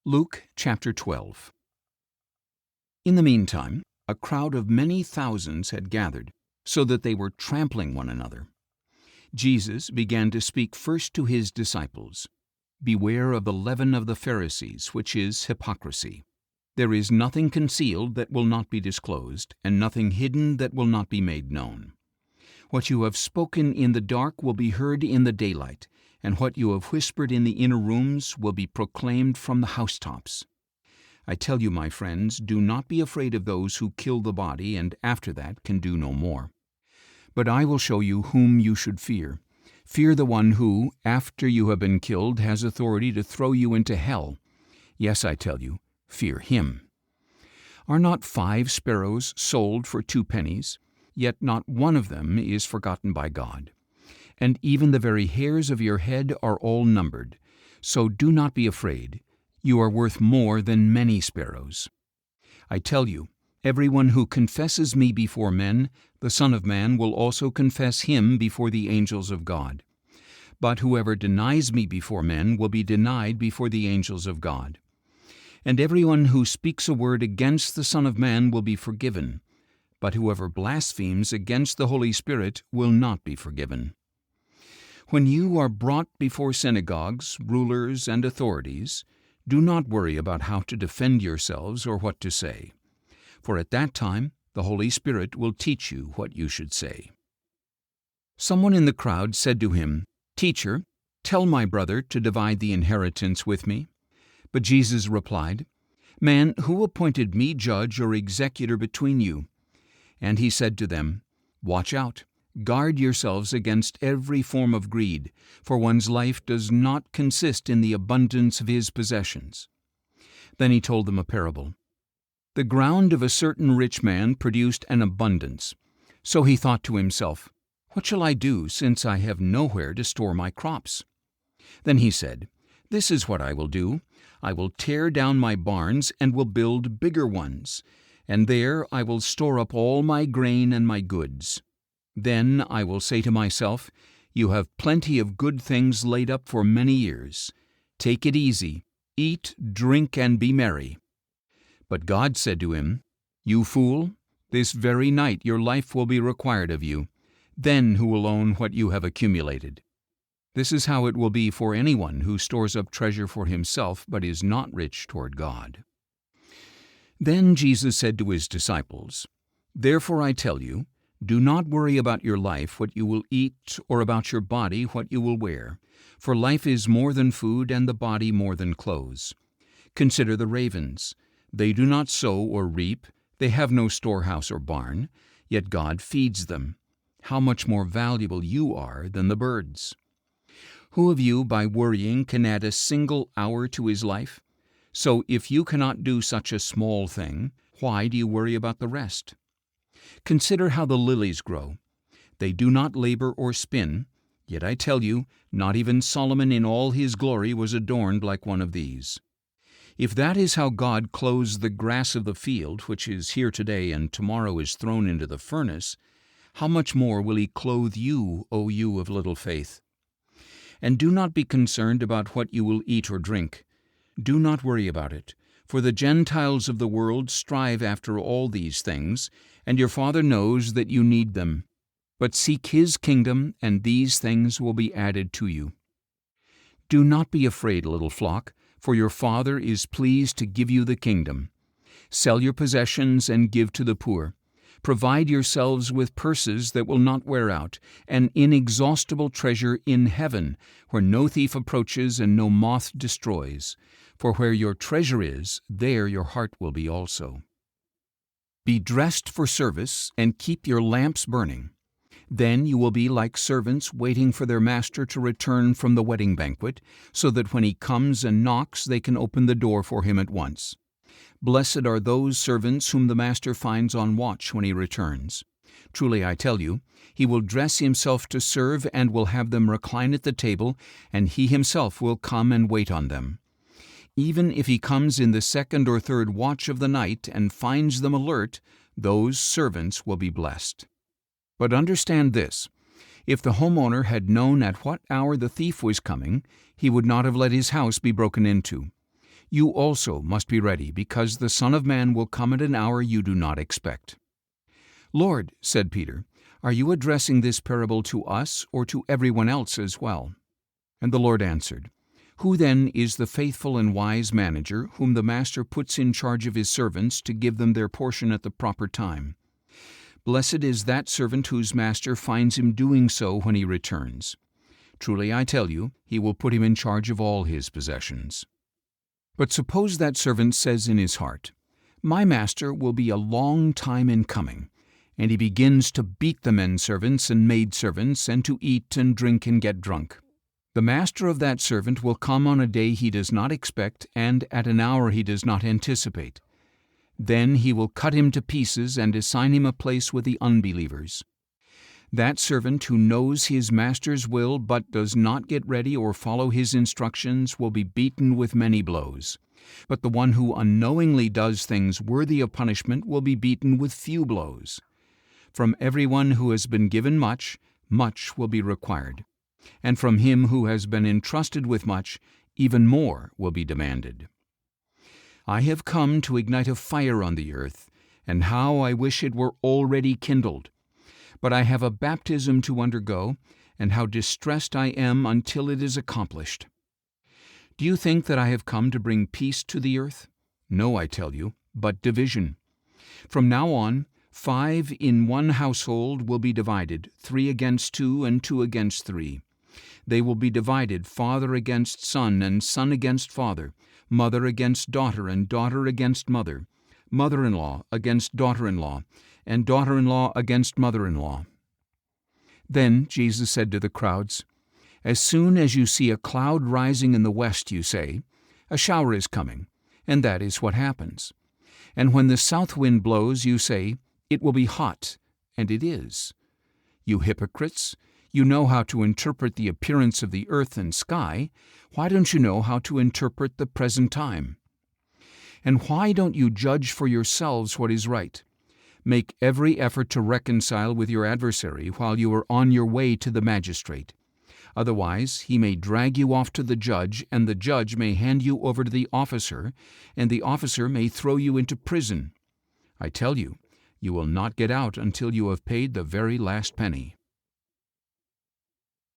Luke chapter 12. In the meantime, a crowd of many thousands had gathered, so that they were trampling one another. Jesus began to speak first to his disciples. Beware of the leaven of the Pharisees, which is hypocrisy. There is nothing concealed that will not be disclosed, and nothing hidden that will not be made known. What you have spoken in the dark will be heard in the daylight, and what you have whispered in the inner rooms will be proclaimed from the housetops. I tell you, my friends, do not be afraid of those who kill the body and after that can do no more. But I will show you whom you should fear. Fear the one who, after you have been killed, has authority to throw you into hell. Yes, I tell you, fear him. Are not 5 sparrows sold for 2 pennies? Yet not one of them is forgotten by God. And even the very hairs of your head are all numbered. So do not be afraid. You are worth more than many sparrows. I tell you, everyone who confesses me before men, the Son of Man will also confess him before the angels of God. But whoever denies me before men will be denied before the angels of God. And everyone who speaks a word against the Son of Man will be forgiven, but whoever blasphemes against the Holy Spirit will not be forgiven. When you are brought before synagogues, rulers, and authorities, do not worry about how to defend yourselves or what to say, for at that time the Holy Spirit will teach you what you should say. Someone in the crowd said to him, "Teacher, tell my brother to divide the inheritance with me." But Jesus replied, "Man, who appointed me judge or executor between you?" And he said to them, "Watch out. Guard yourselves against every form of greed, for one's life does not consist in the abundance of his possessions." Then he told them a parable. The ground of a certain rich man produced an abundance. So he thought to himself, "What shall I do, since I have nowhere to store my crops?" Then he said, "This is what I will do. I will tear down my barns and will build bigger ones, and there I will store up all my grain and my goods. Then I will say to myself, you have plenty of good things laid up for many years. Take it easy, eat, drink, and be merry." But God said to him, "You fool, this very night your life will be required of you. Then who will own what you have accumulated? This is how it will be for anyone who stores up treasure for himself but is not rich toward God." Then Jesus said to his disciples, "Therefore I tell you, do not worry about your life, what you will eat, or about your body, what you will wear. For life is more than food, and the body more than clothes. Consider the ravens. They do not sow or reap, they have no storehouse or barn, yet God feeds them. How much more valuable you are than the birds. Who of you, by worrying, can add a single hour to his life? So if you cannot do such a small thing, why do you worry about the rest? Consider how the lilies grow. They do not labor or spin, yet I tell you, not even Solomon in all his glory was adorned like one of these. If that is how God clothes the grass of the field, which is here today and tomorrow is thrown into the furnace, how much more will he clothe you, O you of little faith? And do not be concerned about what you will eat or drink. Do not worry about it, for the Gentiles of the world strive after all these things, and your Father knows that you need them. But seek His kingdom, and these things will be added to you. Do not be afraid, little flock, for your Father is pleased to give you the kingdom. Sell your possessions and give to the poor. Provide yourselves with purses that will not wear out, an inexhaustible treasure in heaven, where no thief approaches and no moth destroys. For where your treasure is, there your heart will be also. Be dressed for service, and keep your lamps burning. Then you will be like servants waiting for their master to return from the wedding banquet, so that when he comes and knocks, they can open the door for him at once. Blessed are those servants whom the master finds on watch when he returns. Truly I tell you, he will dress himself to serve and will have them recline at the table, and he himself will come and wait on them. Even if he comes in the 2nd or 3rd watch of the night and finds them alert, those servants will be blessed. But understand this, if the homeowner had known at what hour the thief was coming, he would not have let his house be broken into. You also must be ready, because the Son of Man will come at an hour you do not expect." "Lord," said Peter, "are you addressing this parable to us or to everyone else as well?" And the Lord answered, "Who then is the faithful and wise manager whom the master puts in charge of his servants to give them their portion at the proper time? Blessed is that servant whose master finds him doing so when he returns. Truly I tell you, he will put him in charge of all his possessions. But suppose that servant says in his heart, 'My master will be a long time in coming,' and he begins to beat the men servants and maidservants, and to eat and drink and get drunk. The master of that servant will come on a day he does not expect, and at an hour he does not anticipate. Then he will cut him to pieces and assign him a place with the unbelievers. That servant who knows his master's will but does not get ready or follow his instructions will be beaten with many blows. But the one who unknowingly does things worthy of punishment will be beaten with few blows. From everyone who has been given much, much will be required. And from him who has been entrusted with much, even more will be demanded. I have come to ignite a fire on the earth, and how I wish it were already kindled. But I have a baptism to undergo, and how distressed I am until it is accomplished. Do you think that I have come to bring peace to the earth? No, I tell you, but division. From now on, 5 in one household will be divided, 3 against 2 and 2 against 3. They will be divided, father against son and son against father, mother against daughter and daughter against mother, mother-in-law against daughter-in-law, and daughter-in-law against mother-in-law." Then Jesus said to the crowds, "As soon as you see a cloud rising in the west, you say, 'A shower is coming,' and that is what happens. And when the south wind blows, you say, 'It will be hot,' and it is. You hypocrites, you know how to interpret the appearance of the earth and sky. Why don't you know how to interpret the present time? And why don't you judge for yourselves what is right? Make every effort to reconcile with your adversary while you are on your way to the magistrate. Otherwise, he may drag you off to the judge, and the judge may hand you over to the officer, and the officer may throw you into prison. I tell you, you will not get out until you have paid the very last penny."